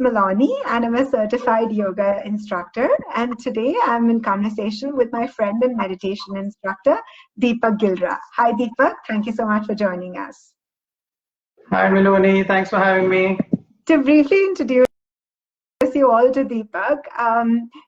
Malani, and I'm a certified yoga instructor. And today I'm in conversation with my friend and meditation instructor, Deepak Gilra. Hi, Deepak. Thank you so much for joining us. Hi, Malani. Thanks for having me. To briefly introduce you all to Deepak.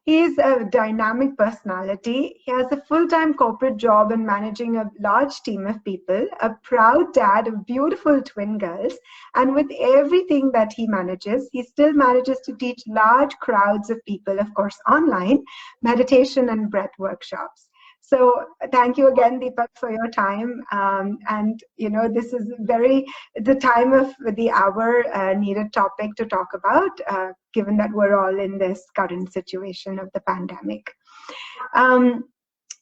He's a dynamic personality. He has a full-time corporate job and managing a large team of people, a proud dad of beautiful twin girls, and with everything that he manages, he still manages to teach large crowds of people, of course, online, meditation and breath workshops. So thank you again, Deepak, for your time. And, you know, this is the time of the hour needed topic to talk about, given that we're all in this current situation of the pandemic.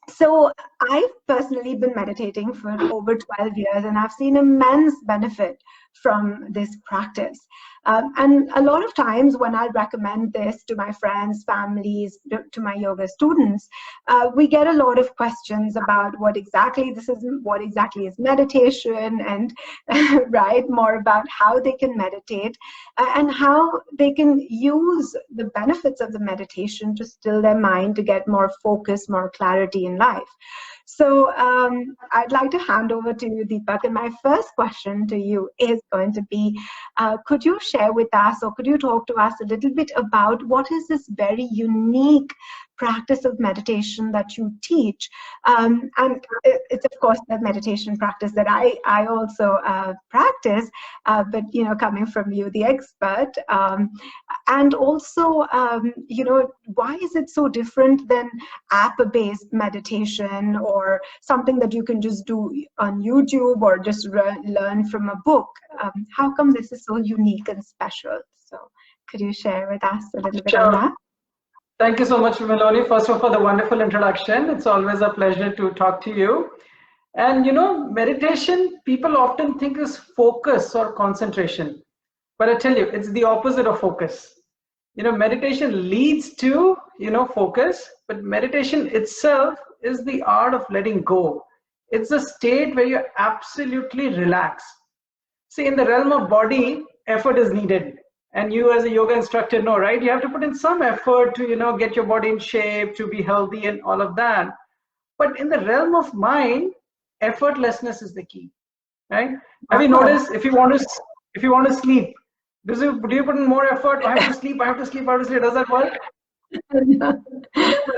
So I've personally been meditating for over 12 years, and I've seen immense benefit from this practice. And a lot of times when I recommend this to my friends, families, to my yoga students, we get a lot of questions about what exactly is meditation, and right, more about how they can meditate and how they can use the benefits of the meditation to still their mind, to get more focus, more clarity in life. So I'd like to hand over to you, Deepak. And my first question to you is going to be, could you share with us, or could you talk to us a little bit about what is this very unique practice of meditation that you teach? And it's, of course, the meditation practice that I also practice, but, you know, coming from you, the expert. And also, you know, why is it so different than app-based meditation or something that you can just do on YouTube or just learn from a book? How come this is so unique and special? So could you share with us a little bit on that? Thank you so much, Malani, first of all, for the wonderful introduction. It's always a pleasure to talk to you. And, you know, meditation, people often think is focus or concentration. But I tell you, it's the opposite of focus. You know, meditation leads to, you know, focus, but meditation itself is the art of letting go. It's a state where you absolutely relax. See, in the realm of body, effort is needed. And you as a yoga instructor know, right? You have to put in some effort to, you know, get your body in shape, to be healthy and all of that. But in the realm of mind, effortlessness is the key, right? Have you noticed, if you want to sleep, do you put in more effort? I have to sleep, I have to sleep, I have to sleep. Does that work?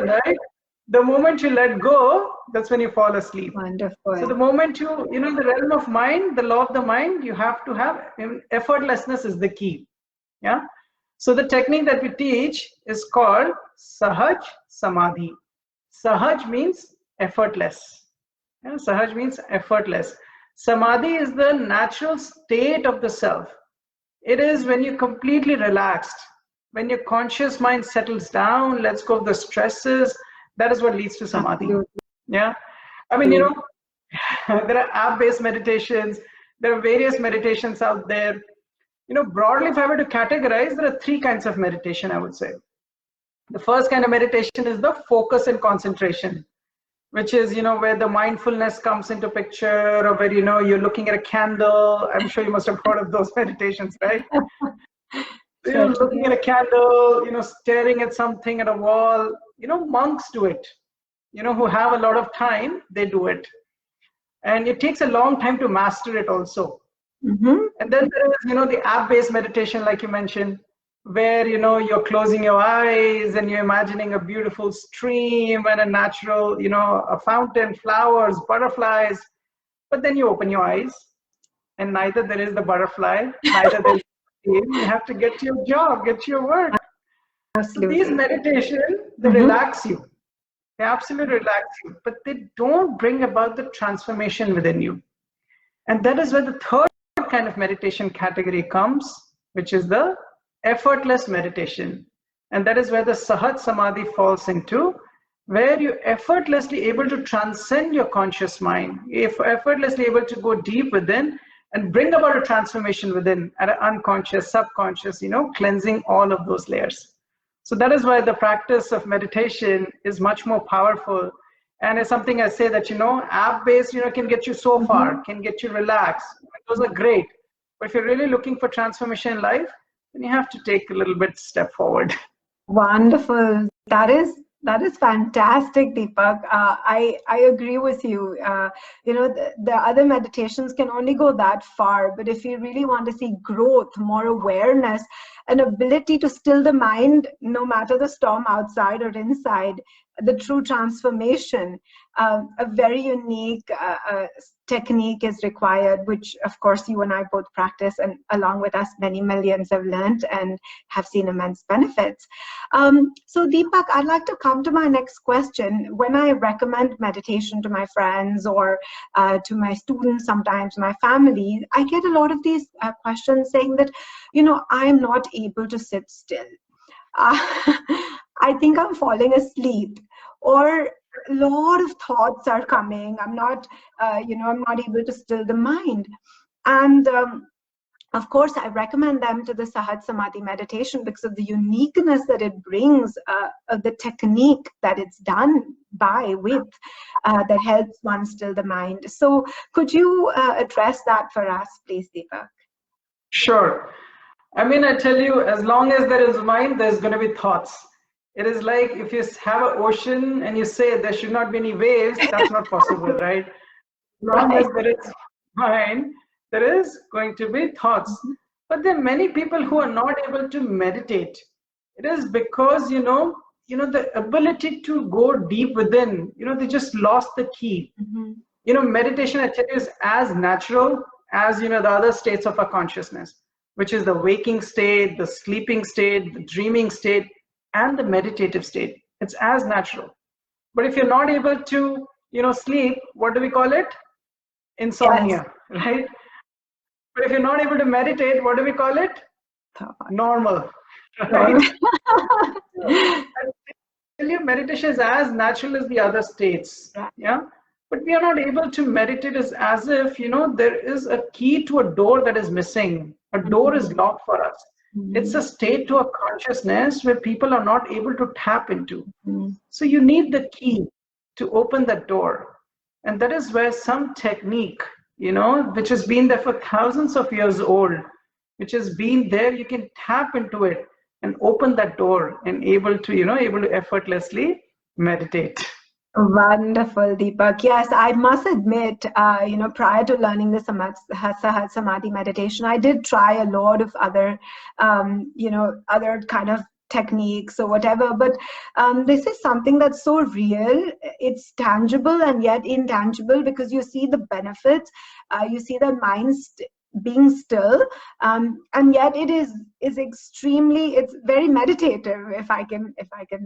Right? The moment you let go, that's when you fall asleep. Wonderful. So the moment you know, in the realm of mind, the law of the mind, you have to have effortlessness is the key. Yeah. So the technique that we teach is called Sahaj Samadhi. Sahaj means effortless. Yeah, Sahaj means effortless. Samadhi is the natural state of the self. It is when you're completely relaxed, when your conscious mind settles down, lets go of the stresses. That is what leads to Samadhi. Yeah. I mean, you know, there are app-based meditations. There are various meditations out there. You know, broadly, if I were to categorize, there are three kinds of meditation, I would say. The first kind of meditation is the focus and concentration, which is, you know, where the mindfulness comes into picture, or where, you know, you're looking at a candle. I'm sure you must have heard of those meditations, right? You know, looking at a candle, you know, staring at something, at a wall. You know, monks do it. You know, who have a lot of time, they do it. And it takes a long time to master it also. Mm-hmm. And then there is, you know, the app-based meditation, like you mentioned, where, you know, you're closing your eyes and you're imagining a beautiful stream and a natural, you know, a fountain, flowers, butterflies. But then you open your eyes and neither there is the butterfly, neither there is the stream. You have to get to your job, get to your work. Absolutely. So these meditations, they relax you. They absolutely relax you, but they don't bring about the transformation within you. And that is where the third kind of meditation category comes, which is the effortless meditation. And that is where the Sahaj Samadhi falls into, where you're effortlessly able to transcend your conscious mind, effortlessly able to go deep within and bring about a transformation within at an unconscious, subconscious, you know, cleansing all of those layers. So that is why the practice of meditation is much more powerful. And it's something I say that, you know, app-based, you know, can get you so far, can get you relaxed. Those are great. But if you're really looking for transformation in life, then you have to take a little bit step forward. Wonderful. That is fantastic, Deepak. I agree with you. The other meditations can only go that far, but if you really want to see growth, more awareness, an ability to still the mind, no matter the storm outside or inside, the true transformation, a very unique technique is required, which of course you and I both practice, and along with us, many millions have learned and have seen immense benefits. So Deepak, I'd like to come to my next question. When I recommend meditation to my friends or to my students, sometimes my family, I get a lot of these questions saying that, I'm not able to sit still. I think I'm falling asleep, or a lot of thoughts are coming. I'm not able to still the mind. And of course, I recommend them to the Sahaj Samadhi meditation because of the uniqueness that it brings, of the technique that it's done with, that helps one still the mind. So could you address that for us, please, Deepak? Sure. I mean, I tell you, as long as there is mind, there's going to be thoughts. It is like if you have an ocean and you say there should not be any waves, that's not possible, right? As long as there is mind, there is going to be thoughts. But there are many people who are not able to meditate. It is because, the ability to go deep within, they just lost the key. Meditation, I tell you, is as natural as, the other states of our consciousness, which is the waking state, the sleeping state, the dreaming state, and the meditative state. It's as natural. But if you're not able to, sleep, what do we call it? Insomnia, yes. Right? But if you're not able to meditate, what do we call it? Normal. Right? I tell you, meditation is as natural as the other states. Yeah. But we are not able to meditate as if, there is a key to a door that is missing. A door is locked for us. It's a state to a consciousness where people are not able to tap into. So you need the key to open that door. And that is where some technique, which has been there for thousands of years old, which has been there, you can tap into it and open that door and able to effortlessly meditate. Wonderful, Deepak. Yes, I must admit, prior to learning the Sahaj Samadhi meditation, I did try a lot of other, other kind of techniques or whatever. But this is something that's so real. It's tangible and yet intangible because you see the benefits. You see the mind being still, and yet it is extremely, it's very meditative, if I can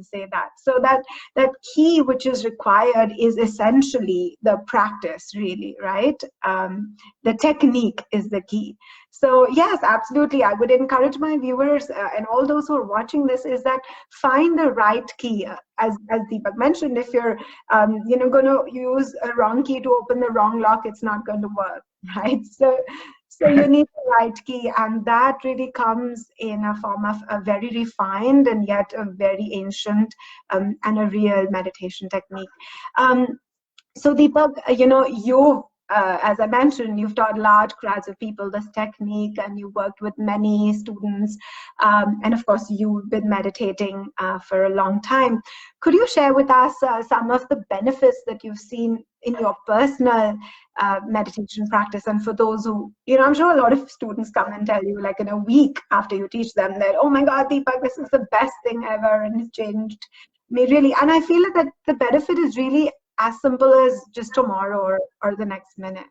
say that. So that key which is required is essentially the practice, really, right? The technique is the key. So yes, absolutely, I would encourage my viewers and all those who are watching this is that find the right key. As Deepak mentioned, if you're going to use a wrong key to open the wrong lock, it's not going to work, right? So you need the right key, and that really comes in a form of a very refined and yet a very ancient and a real meditation technique. So Deepak, you as I mentioned, you've taught large crowds of people this technique, and you worked with many students, and of course you've been meditating for a long time. Could you share with us some of the benefits that you've seen in your personal meditation practice? And for those who, I'm sure a lot of students come and tell you, like in a week after you teach them, that, oh my God, Deepak, this is the best thing ever, and it's changed me really. And I feel that the benefit is really as simple as just tomorrow or the next minute.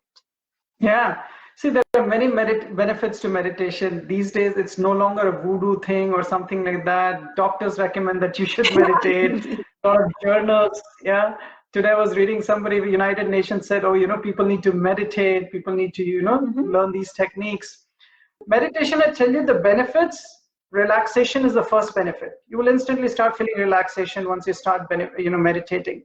Yeah. See, there are many benefits to meditation. These days, it's no longer a voodoo thing or something like that. Doctors recommend that you should meditate. A lot of journals. Yeah. Today I was reading somebody, the United Nations said, people need to meditate. People need to, learn these techniques. Meditation, I tell you the benefits. Relaxation is the first benefit. You will instantly start feeling relaxation once you start, meditating.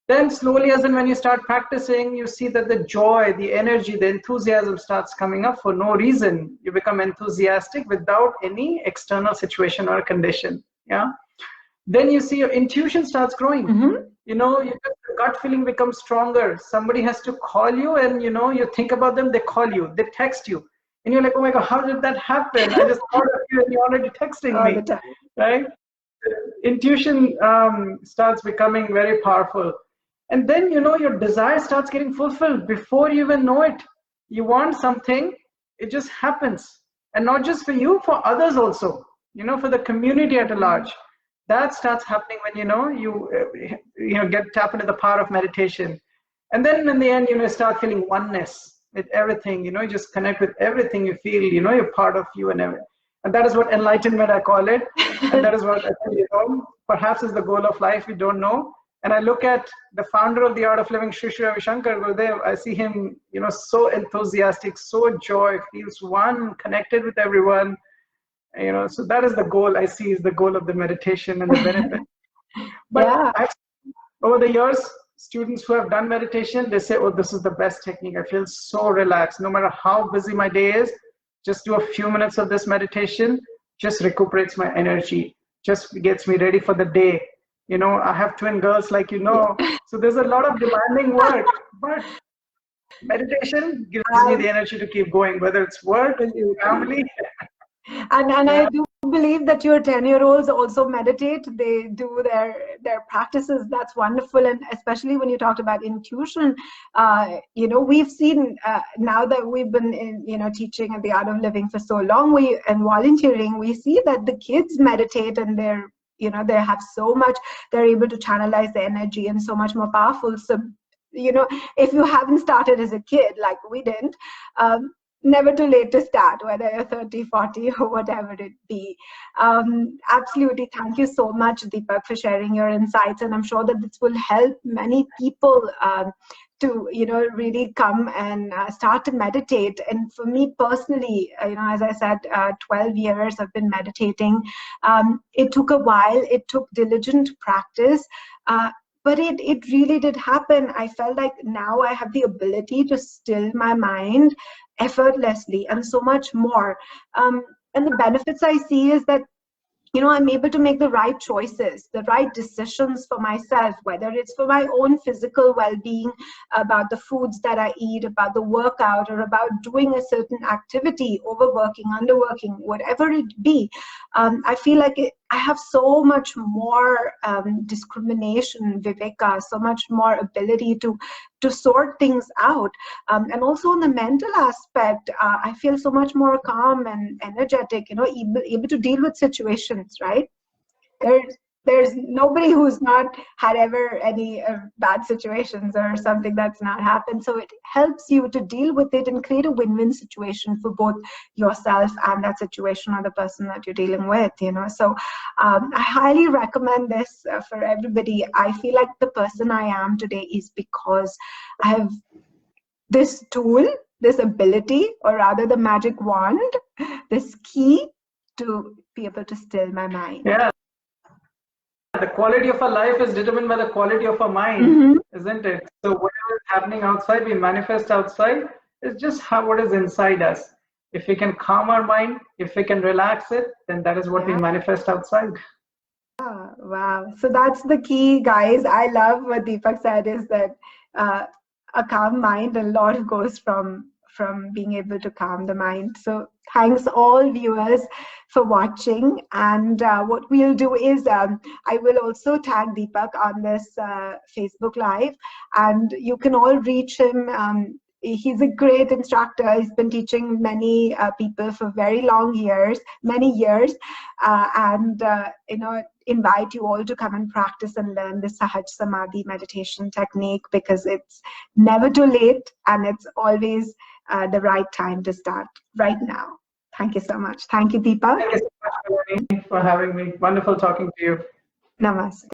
Then slowly, as and when you start practicing, you see that the joy, the energy, the enthusiasm starts coming up for no reason. You become enthusiastic without any external situation or condition. Yeah. Then you see your intuition starts growing. Your gut feeling becomes stronger. Somebody has to call you, and you think about them, they call you, they text you. and you're like, oh my God, how did that happen? I just thought of you and you're already texting all me, the time. right? Intuition starts becoming very powerful. And then, your desire starts getting fulfilled before you even know it. You want something, it just happens. And not just for you, for others also, for the community at large. That starts happening when, you get tap into the power of meditation. And then in the end, start feeling oneness with everything, you just connect with everything you feel, you're part of you and everything. And that is what enlightenment, I call it. And that is what I think, perhaps is the goal of life, we don't know. And I look at the founder of the Art of Living, Sri Sri Ravi Shankar Gurudev. I see him, so enthusiastic, so joy, feels one, connected with everyone. So that is the goal I see, is the goal of the meditation and the benefit. But Yeah. over the years, students who have done meditation, they say, oh, this is the best technique. I feel so relaxed. No matter how busy my day is, just do a few minutes of this meditation, just recuperates my energy, just gets me ready for the day. I have twin girls, like so there's a lot of demanding work, but meditation gives me the energy to keep going, whether it's work, family. And I do believe that your 10-year-olds also meditate. They do their practices. That's wonderful. And especially when you talked about intuition, we've seen now that we've been teaching at the Art of Living for so long, and volunteering, we see that the kids meditate, and they have so much, they're able to channelize the energy and so much more powerful. So, if you haven't started as a kid, like we didn't, never too late to start, whether you're 30, 40, or whatever it be. Absolutely. Thank you so much, Deepak, for sharing your insights. And I'm sure that this will help many people to, really come and start to meditate. And for me personally, as I said, 12 years I've been meditating. It took a while. It took diligent practice. But it really did happen. I felt like now I have the ability to still my mind effortlessly and so much more. And the benefits I see is that, I'm able to make the right choices, the right decisions for myself, whether it's for my own physical well-being, about the foods that I eat, about the workout, or about doing a certain activity, overworking, underworking, whatever it be. I feel like I have so much more discrimination, viveka, so much more ability to sort things out. And also on the mental aspect, I feel so much more calm and energetic, able to deal with situations, right? There's nobody who's not had ever any bad situations or something that's not happened. So it helps you to deal with it and create a win-win situation for both yourself and that situation or the person that you're dealing with, So I highly recommend this for everybody. I feel like the person I am today is because I have this tool, this ability, or rather the magic wand, this key to be able to still my mind. Yeah. The quality of our life is determined by the quality of our mind, isn't it? So whatever is happening outside, we manifest outside. It's just what is inside us. If we can calm our mind, if we can relax it, then that is what we manifest outside. Wow. So that's the key, guys. I love what Deepak said, is that a calm mind, a lot goes from being able to calm the mind. So thanks all viewers for watching. And what we'll do is I will also tag Deepak on this Facebook Live, and you can all reach him. He's a great instructor. He's been teaching many people for very long years, many years, and invite you all to come and practice and learn the Sahaj Samadhi meditation technique, because it's never too late and it's always the right time to start, right now. Thank you so much. Thank you, Deepak. Thank you so much for having me. Wonderful talking to you. Namaste.